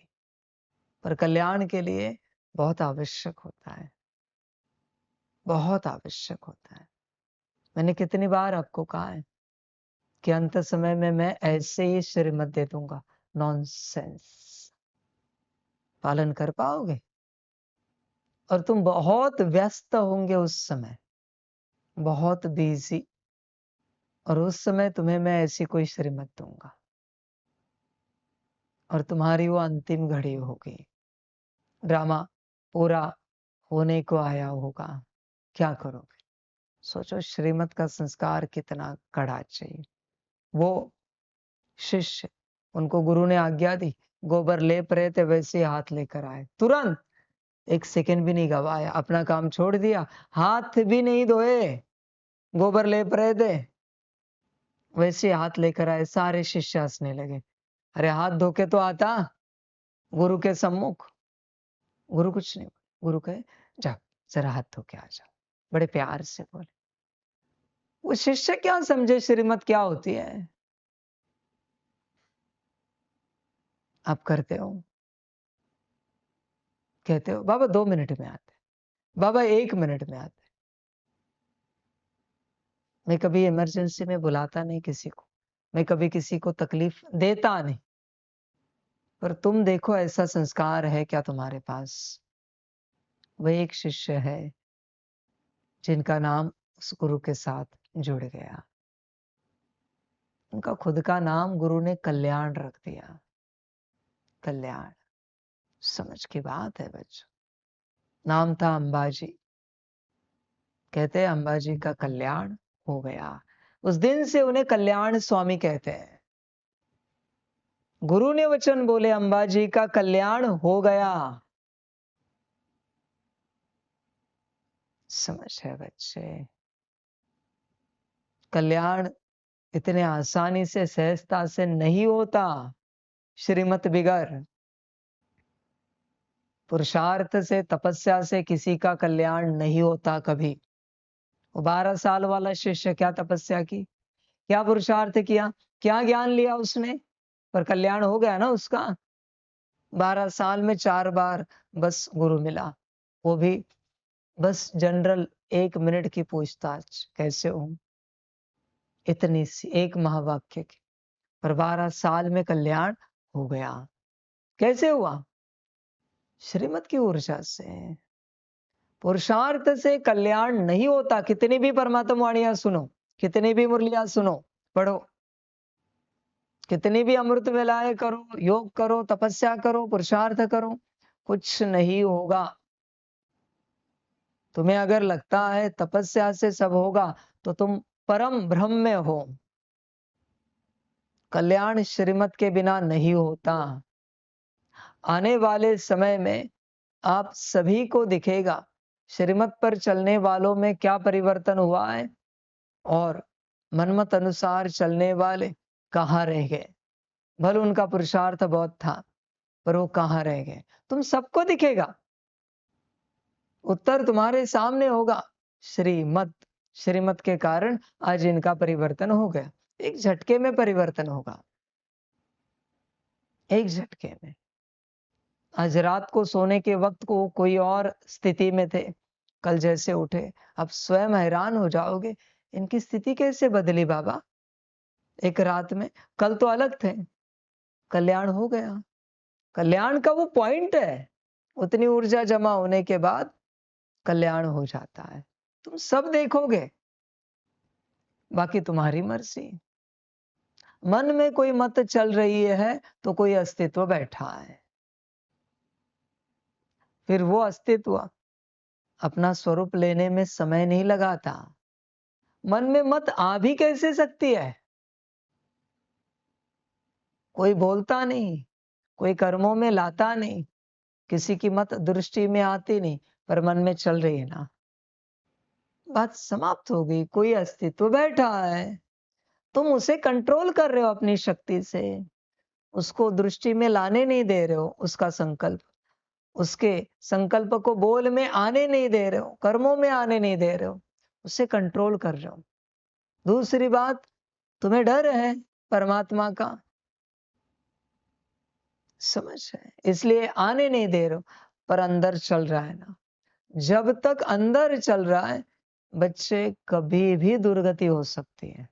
पर कल्याण के लिए बहुत आवश्यक होता है, बहुत आवश्यक होता है। मैंने कितनी बार आपको कहा है कि अंत समय में मैं ऐसे ही श्रीमत दे दूंगा, नॉनसेंस। पालन कर पाओगे? और तुम बहुत व्यस्त होंगे उस समय, बहुत बिजी, और उस समय तुम्हें मैं ऐसी कोई श्रीमत दूंगा और तुम्हारी वो अंतिम घड़ी होगी, ड्रामा पूरा होने को आया होगा, क्या करोगे? सोचो श्रीमत का संस्कार कितना कड़ा चाहिए। वो शिष्य, उनको गुरु ने आज्ञा दी, गोबर लेप रहे थे, वैसे ही हाथ लेकर आए, तुरंत, एक सेकंड भी नहीं गवाया, अपना काम छोड़ दिया, हाथ भी नहीं धोए, गोबर लेप रहे थे वैसे हाथ लेकर आए। सारे शिष्य हंसने लगे, अरे हाथ धो के तो आता गुरु के सम्मुख। गुरु कुछ नहीं बोले, गुरु कहे जा जरा हाथ धो के आ जा, बड़े प्यार से बोले। वो शिष्य क्या समझे श्रीमत क्या होती है? आप करते हो, कहते हो बाबा 2 मिनट में आते, बाबा 1 मिनट में आते। मैं कभी इमरजेंसी में बुलाता नहीं किसी को, मैं कभी किसी को तकलीफ देता नहीं, पर तुम देखो ऐसा संस्कार है क्या तुम्हारे पास? वह एक शिष्य है जिनका नाम उस गुरु के साथ जुड़ गया, उनका खुद का नाम गुरु ने कल्याण रख दिया। कल्याण, समझ की बात है बच्चों। नाम था अंबाजी, कहते हैं अंबाजी का कल्याण हो गया। उस दिन से उन्हें कल्याण स्वामी कहते हैं। गुरु ने वचन बोले, अंबाजी का कल्याण हो गया। समझ है बच्चे? कल्याण इतने आसानी से सहजता से नहीं होता, श्रीमत बिगर। पुरुषार्थ से, तपस्या से किसी का कल्याण नहीं होता कभी। वो 12 साल वाला शिष्य क्या तपस्या की, क्या पुरुषार्थ किया, क्या ज्ञान लिया उसने, पर कल्याण हो गया ना उसका। 12 साल में 4 बार बस गुरु मिला, वो भी बस जनरल 1 मिनट की पूछताछ, कैसे हो, इतनी सी एक महावाक्य की, पर 12 साल में कल्याण हो गया। कैसे हुआ? श्रीमत की ऊर्जा से। पुरुषार्थ से कल्याण नहीं होता। कितनी भी परमात्मा वाणियां सुनो, कितनी भी मुरलियां सुनो, पढ़ो, कितनी भी अमृत वेलाएं करो, योग करो, तपस्या करो, पुरुषार्थ करो, कुछ नहीं होगा। तुम्हें अगर लगता है तपस्या से सब होगा तो तुम परम भ्रम में हो। कल्याण श्रीमत के बिना नहीं होता। आने वाले समय में आप सभी को दिखेगा श्रीमत पर चलने वालों में क्या परिवर्तन हुआ है और मनमत अनुसार चलने वाले कहाँ रह गए। भले उनका पुरुषार्थ बहुत था, पर वो कहाँ रह गए, तुम सबको दिखेगा। उत्तर तुम्हारे सामने होगा, श्रीमत। श्रीमत के कारण आज इनका परिवर्तन हो गया। एक झटके में परिवर्तन होगा, एक झटके में। आज रात को सोने के वक्त को कोई और स्थिति में थे, कल जैसे उठे अब स्वयं हैरान हो जाओगे, इनकी स्थिति कैसे बदली बाबा एक रात में। कल तो अलग थे, कल्याण हो गया। कल्याण का वो पॉइंट है, उतनी ऊर्जा जमा होने के बाद कल्याण हो जाता है। तुम सब देखोगे, बाकी तुम्हारी मर्जी। मन में कोई मत चल रही है तो कोई अस्तित्व बैठा है, फिर वो अस्तित्व अपना स्वरूप लेने में समय नहीं लगाता। मन में मत आ भी कैसे सकती है? कोई बोलता नहीं, कोई कर्मों में लाता नहीं, किसी की मत दृष्टि में आती नहीं, पर मन में चल रही है ना, बात समाप्त हो गई। कोई अस्तित्व बैठा है, तुम उसे कंट्रोल कर रहे हो अपनी शक्ति से, उसको दृष्टि में लाने नहीं दे रहे हो, उसका संकल्प, उसके संकल्प को बोल में आने नहीं दे रहे हो, कर्मों में आने नहीं दे रहे हो, उसे कंट्रोल कर रहे हो। दूसरी बात, तुम्हें डर है परमात्मा का, समझ है, इसलिए आने नहीं दे रहे हो, पर अंदर चल रहा है ना। जब तक अंदर चल रहा है बच्चे, कभी भी दुर्गति हो सकती है,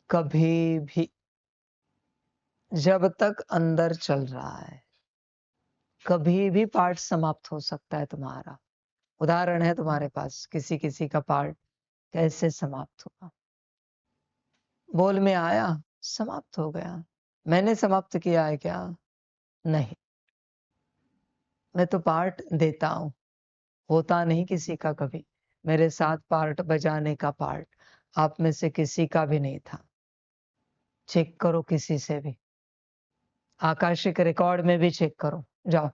कभी भी, जब तक अंदर चल रहा है। कभी भी पाठ समाप्त हो सकता है तुम्हारा। उदाहरण है तुम्हारे पास, किसी किसी का पाठ कैसे समाप्त हुआ। बोल में आया, समाप्त हो गया। मैंने समाप्त किया है क्या? नहीं। मैं तो पार्ट देता हूं, होता नहीं किसी का कभी। मेरे साथ पार्ट बजाने का पार्ट आप में से किसी का भी नहीं था। चेक करो किसी से भी, आकाशिक रिकॉर्ड में भी चेक करो, जाओ।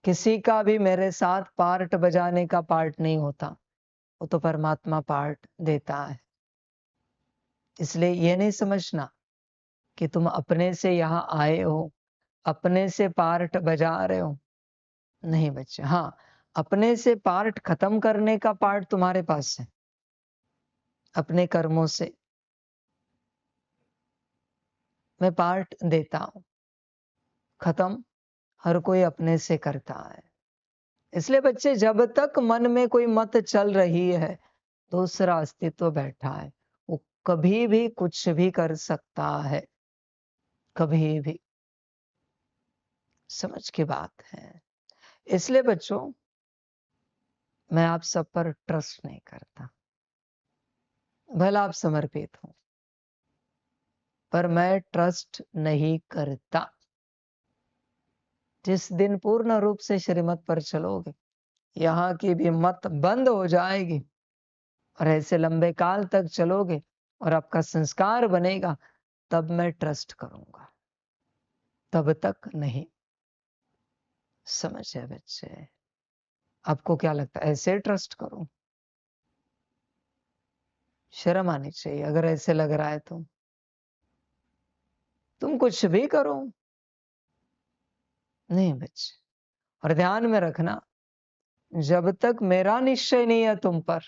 किसी का भी मेरे साथ पार्ट बजाने का पार्ट नहीं होता, वो तो परमात्मा पार्ट देता है। इसलिए ये नहीं समझना कि तुम अपने से यहां आए हो, अपने से पार्ट बजा रहे हो। नहीं बच्चे, हाँ, अपने से पार्ट खत्म करने का पार्ट तुम्हारे पास है, अपने कर्मों से। मैं पार्ट देता हूं, खत्म हर कोई अपने से करता है। इसलिए बच्चे, जब तक मन में कोई मत चल रही है, दूसरा अस्तित्व बैठा है, वो कभी भी कुछ भी कर सकता है, कभी भी। समझ की बात है। इसलिए बच्चों, मैं आप सब पर ट्रस्ट नहीं करता। भला आप समर्पित हो, पर मैं ट्रस्ट नहीं करता। जिस दिन पूर्ण रूप से श्रीमत पर चलोगे, यहाँ की भी मत बंद हो जाएगी, और ऐसे लंबे काल तक चलोगे और आपका संस्कार बनेगा, तब मैं ट्रस्ट करूंगा, तब तक नहीं। समझ है बच्चे? आपको क्या लगता है, ऐसे ट्रस्ट करूं? शर्म आनी चाहिए अगर ऐसे लग रहा है तो। तुम कुछ भी करो, नहीं बच्चे। और ध्यान में रखना, जब तक मेरा निश्चय नहीं है तुम पर,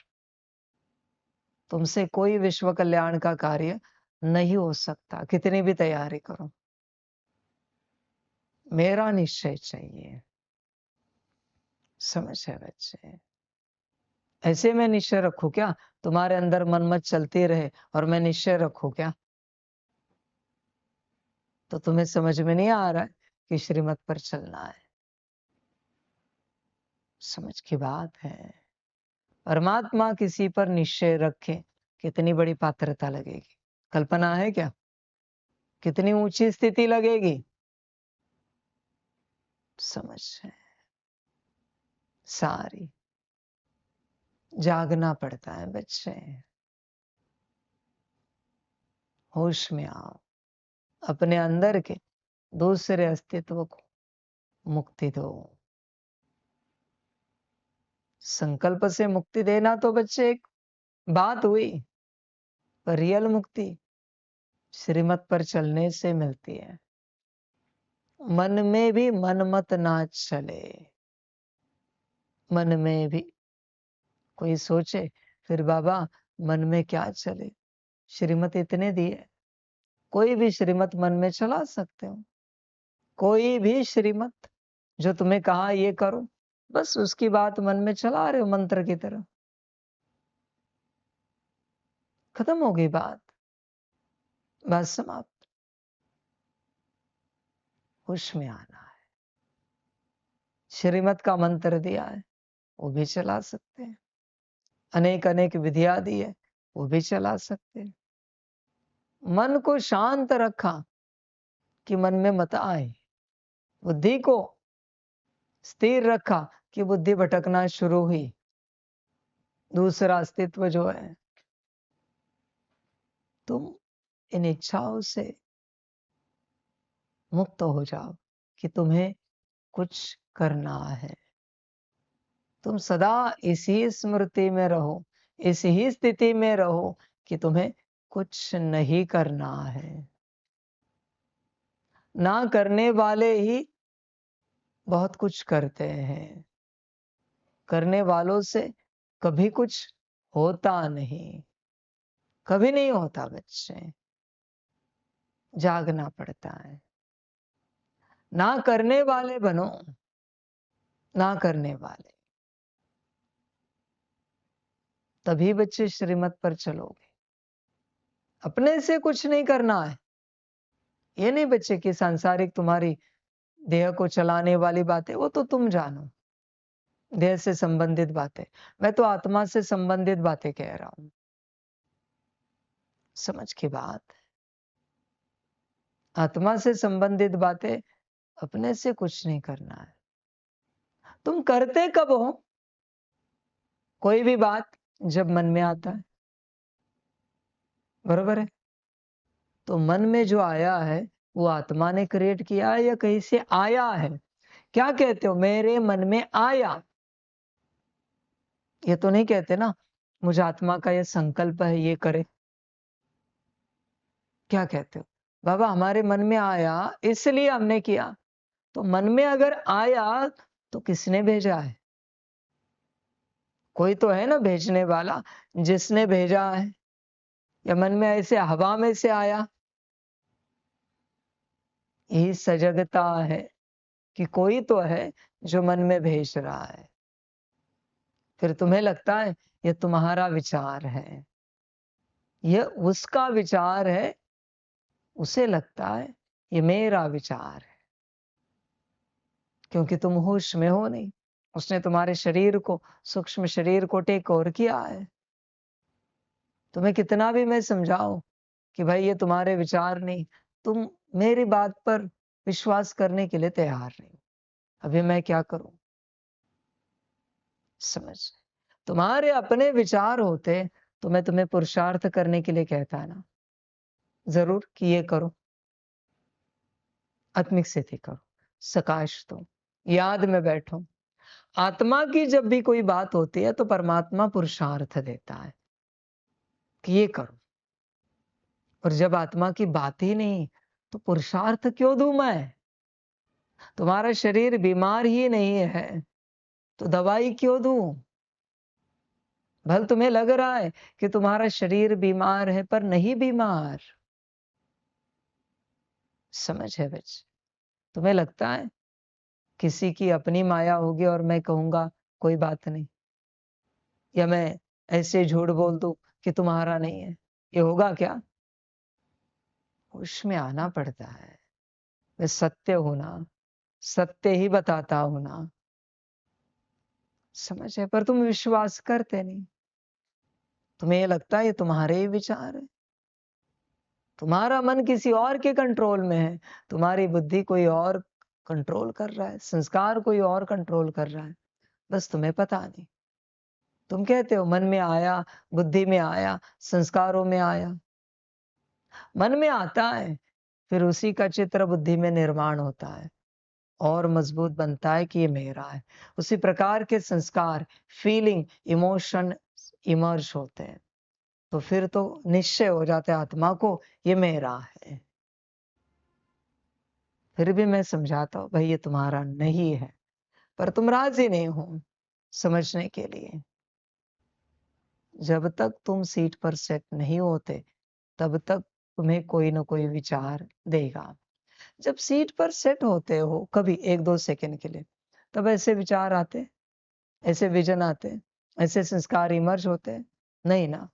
तुमसे कोई विश्व कल्याण का कार्य नहीं हो सकता, कितनी भी तैयारी करो। मेरा निश्चय चाहिए। समझ है बच्चे? ऐसे मैं निश्चय रखूं क्या? तुम्हारे अंदर मनमत चलती रहे और मैं निश्चय रखूं क्या? तो तुम्हें समझ में नहीं आ रहा है कि श्रीमत पर चलना है। समझ की बात है। परमात्मा किसी पर निश्चय रखे, कितनी बड़ी पात्रता लगेगी, कल्पना है क्या? कितनी ऊंची स्थिति लगेगी। समझ है? सारी जागना पड़ता है बच्चे। होश में आओ, अपने अंदर के दूसरे अस्तित्व को मुक्ति दो। संकल्प से मुक्ति देना तो बच्चे एक बात हुई, पर रियल मुक्ति श्रीमत पर चलने से मिलती है। मन में भी मनमत ना चले, मन में भी कोई सोचे फिर बाबा मन में क्या चले, श्रीमत इतने दिए, कोई भी श्रीमत मन में चला सकते हो। कोई भी श्रीमत जो तुम्हें कहा ये करो, बस उसकी बात मन में चला रहे हो मंत्र की तरह। खत्म हो गई बात, बात समाप्त। होश में आना है। श्रीमत का मंत्र दिया है, वो भी चला सकते हैं। अनेक अनेक विधियां दी है, वो भी चला सकते हैं। मन को शांत रखा कि मन में मत आए, बुद्धि को स्थिर रखा कि बुद्धि भटकना शुरू हुई। दूसरा अस्तित्व जो है, तुम इन इच्छाओं से मुक्त हो जाओ कि तुम्हें कुछ करना है। तुम सदा इसी स्मृति में रहो, इसी ही स्थिति में रहो कि तुम्हें कुछ नहीं करना है। ना करने वाले ही बहुत कुछ करते हैं, करने वालों से कभी कुछ होता नहीं, कभी नहीं होता बच्चे। जागना पड़ता है। ना करने वाले बनो, ना करने वाले, तभी बच्चे श्रीमत पर चलोगे। अपने से कुछ नहीं करना है। ये नहीं बच्चे कि सांसारिक तुम्हारी देह को चलाने वाली बातें वो तो तुम जानो, देह से संबंधित बातें। मैं तो आत्मा से संबंधित बातें कह रहा हूं। समझ की बात। आत्मा से संबंधित बातें अपने से कुछ नहीं करना है। तुम करते कब हो? कोई भी बात जब मन में आता है, बरोबर है? तो मन में जो आया है वो आत्मा ने क्रिएट किया है या कहीं से आया है? क्या कहते हो? मेरे मन में आया। ये तो नहीं कहते ना मुझे आत्मा का ये संकल्प है ये करे। क्या कहते हो? बाबा हमारे मन में आया इसलिए हमने किया। तो मन में अगर आया तो किसने भेजा है? कोई तो है ना भेजने वाला, जिसने भेजा है। या मन में ऐसे हवा में से आया? यही सजगता है कि कोई तो है जो मन में भेज रहा है। फिर तुम्हें लगता है ये तुम्हारा विचार है, ये उसका विचार है, उसे लगता है ये मेरा विचार है, क्योंकि तुम होश में हो नहीं। उसने तुम्हारे शरीर को, सूक्ष्म शरीर को टेक ओवर किया है। तुम्हें कितना भी मैं समझाऊं कि भाई ये तुम्हारे विचार नहीं, तुम मेरी बात पर विश्वास करने के लिए तैयार नहीं। अभी मैं क्या करूं? समझ? तुम्हारे अपने विचार होते तो मैं तुम्हें पुरुषार्थ करने के लिए कहता ना, जरूर कि ये करो, आत्मिक स्थिति करो, सकाश दो, याद में बैठो। आत्मा की जब भी कोई बात होती है तो परमात्मा पुरुषार्थ देता है कि ये करो। और जब आत्मा की बात ही नहीं तो पुरुषार्थ क्यों दूं मैं? तुम्हारा शरीर बीमार ही नहीं है तो दवाई क्यों दूं? भल तुम्हें लग रहा है कि तुम्हारा शरीर बीमार है पर नहीं बीमार। समझ है बच्चे? तुम्हें लगता है किसी की अपनी माया होगी और मैं कहूंगा कोई बात नहीं, या मैं ऐसे झूठ बोल दूं कि तुम्हारा नहीं है, ये होगा क्या? होश में आना पड़ता है। मैं सत्य हूं ना, सत्य ही बताता हूं ना। समझ है? पर तुम विश्वास करते नहीं। तुम्हें ये लगता है ये तुम्हारे ही विचार है, तुम्हारा मन किसी और के कंट्रोल में है, तुम्हारी बुद्धि कोई और कंट्रोल कर रहा है, संस्कार कोई और कंट्रोल कर रहा है, बस तुम्हें पता नहीं। तुम कहते हो मन में आया, बुद्धि में आया, संस्कारों में आया। मन में आता है, फिर उसी का चित्र बुद्धि में निर्माण होता है और मजबूत बनता है कि ये मेरा है। उसी प्रकार के संस्कार, फीलिंग, इमोशन इमर्ज होते हैं। तो फिर तो निश्चय हो जाता है आत्मा को ये मेरा है। फिर भी मैं समझाता हूं भाई ये तुम्हारा नहीं है, पर तुम राजी नहीं हो समझने के लिए। जब तक तुम सीट पर सेट नहीं होते तब तक तुम्हें कोई ना कोई विचार देगा। जब सीट पर सेट होते हो कभी 1-2 सेकंड के लिए, तब ऐसे विचार आते, ऐसे विजन आते, ऐसे संस्कार इमर्ज होते? नहीं ना।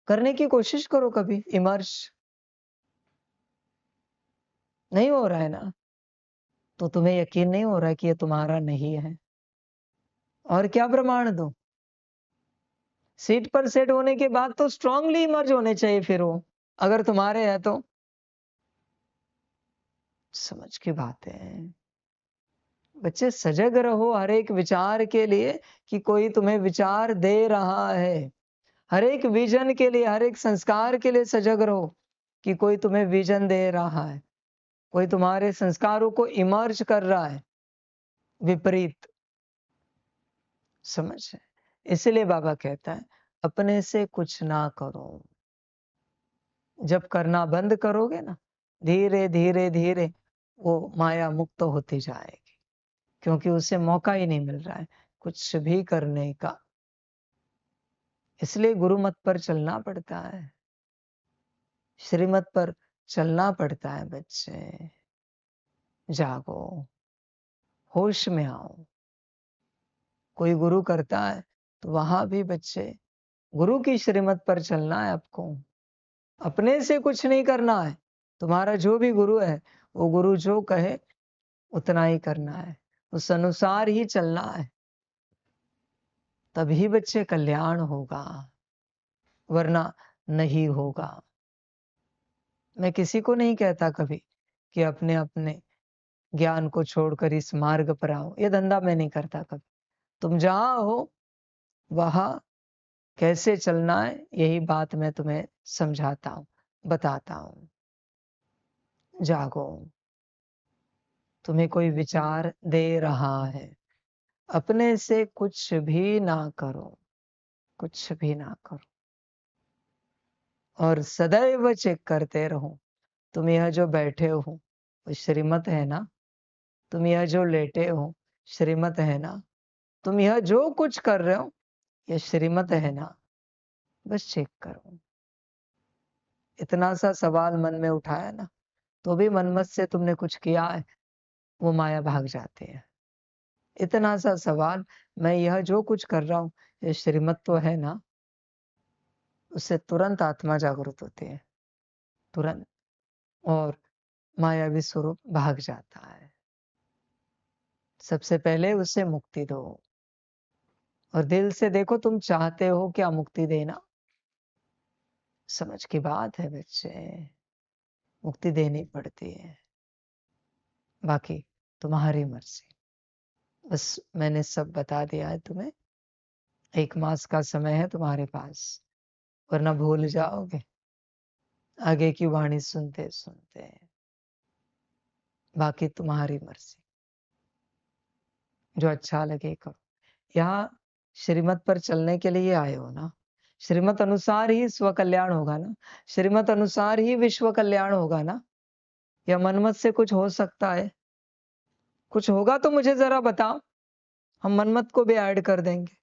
करने की कोशिश करो कभी इमर्ज। नहीं हो रहा है ना, तो तुम्हें यकीन नहीं हो रहा है कि ये तुम्हारा नहीं है। और क्या प्रमाण दूं? सीट पर सेट होने के बाद तो स्ट्रांगली इमर्ज होने चाहिए फिर वो, अगर तुम्हारे है तो। समझ की बात है बच्चे। सजग रहो हर एक विचार के लिए कि कोई तुम्हें विचार दे रहा है। हर एक विजन के लिए, हर एक संस्कार के लिए सजग रहो कि कोई तुम्हें विजन दे रहा है, कोई तुम्हारे संस्कारों को इमर्ज कर रहा है विपरीत। समझ है? इसलिए बाबा कहता है अपने से कुछ ना करो। जब करना बंद करोगे ना, धीरे धीरे धीरे वो माया मुक्त होती जाएगी, क्योंकि उसे मौका ही नहीं मिल रहा है कुछ भी करने का। इसलिए गुरु मत पर चलना पड़ता है, श्रीमत पर चलना पड़ता है बच्चे। जागो, होश में आओ। कोई गुरु करता है तो वहां भी बच्चे गुरु की श्रीमत पर चलना है आपको, अपने से कुछ नहीं करना है। तुम्हारा जो भी गुरु है वो गुरु जो कहे उतना ही करना है, उस अनुसार ही चलना है, तभी बच्चे कल्याण होगा, वरना नहीं होगा। मैं किसी को नहीं कहता कभी कि अपने अपने ज्ञान को छोड़कर इस मार्ग पर आओ, ये धंधा मैं नहीं करता कभी। तुम जहां हो वहां कैसे चलना है, यही बात मैं तुम्हें समझाता हूं, बताता हूं। जागो, तुम्हें कोई विचार दे रहा है, अपने से कुछ भी ना करो, कुछ भी ना करो, और सदैव चेक करते रहो। तुम यह जो बैठे हो वो श्रीमत है ना? तुम यह जो लेटे हो श्रीमत है ना? तुम यह जो कुछ कर रहे हो ये श्रीमत है ना? बस चेक करो। इतना सा सवाल मन में उठाया ना, तो भी मनमत से तुमने कुछ किया है, वो माया भाग जाती है। इतना सा सवाल, मैं यह जो कुछ कर रहा हूं ये श्रीमत तो है ना? उससे तुरंत आत्मा जागृत होती है, तुरंत, और मायावी स्वरूप भाग जाता है। सबसे पहले उसे मुक्ति दो, और दिल से देखो तुम चाहते हो क्या मुक्ति देना? समझ की बात है बच्चे, मुक्ति देनी पड़ती है, बाकी तुम्हारी मर्जी। बस मैंने सब बता दिया है तुम्हें। 1 मास का समय है तुम्हारे पास, वरना भूल जाओगे आगे की वाणी सुनते सुनते। बाकी तुम्हारी मर्जी, जो अच्छा लगे करो। यहाँ श्रीमत पर चलने के लिए आए हो ना, श्रीमत अनुसार ही स्व कल्याण होगा ना, श्रीमत अनुसार ही विश्व कल्याण होगा ना? या मनमत से कुछ हो सकता है? कुछ होगा तो मुझे जरा बताओ, हम मनमत को भी ऐड कर देंगे।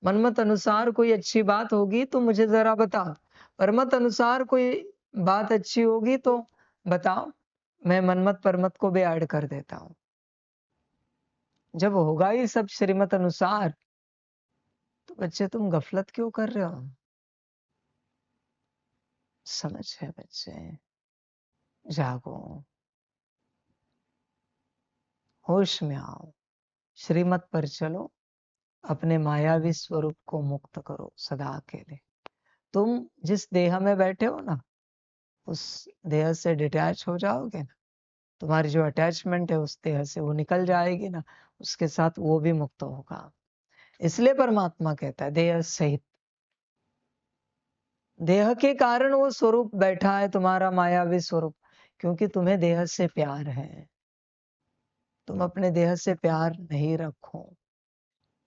मनमत अनुसार कोई अच्छी बात होगी तो मुझे जरा बताओ, परमत अनुसार कोई बात अच्छी होगी तो बताओ, मैं मनमत परमत को भी ऐड कर देता हूं। जब होगा ही सब श्रीमत अनुसार, तो बच्चे तुम गफलत क्यों कर रहे हो? समझ है बच्चे, जागो, होश में आओ, श्रीमत पर चलो, अपने मायावी स्वरूप को मुक्त करो सदा के लिए। तुम जिस देह में बैठे हो ना, उस देह से डिटैच हो जाओगे ना, तुम्हारी जो अटैचमेंट है उस देह से वो निकल जाएगी ना, उसके साथ वो भी मुक्त होगा। इसलिए परमात्मा कहता है देह सहित, देह के कारण वो स्वरूप बैठा है तुम्हारा मायावी स्वरूप, क्योंकि तुम्हें देह से प्यार है। तुम अपने देह से प्यार नहीं रखो,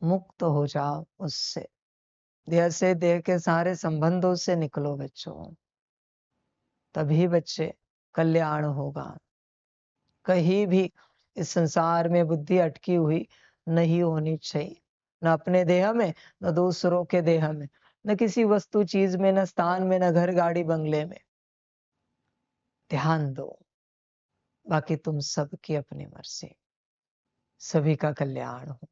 मुक्त हो जाओ उससे, देह से, देह के सारे संबंधों से निकलो बच्चों, तभी बच्चे कल्याण होगा। कहीं भी इस संसार में बुद्धि अटकी हुई नहीं होनी चाहिए, न अपने देह में, न दूसरों के देह में, न किसी वस्तु चीज में, न स्थान में, न घर गाड़ी बंगले में। ध्यान दो, बाकी तुम सबकी अपनी मर्जी। सभी का कल्याण हो।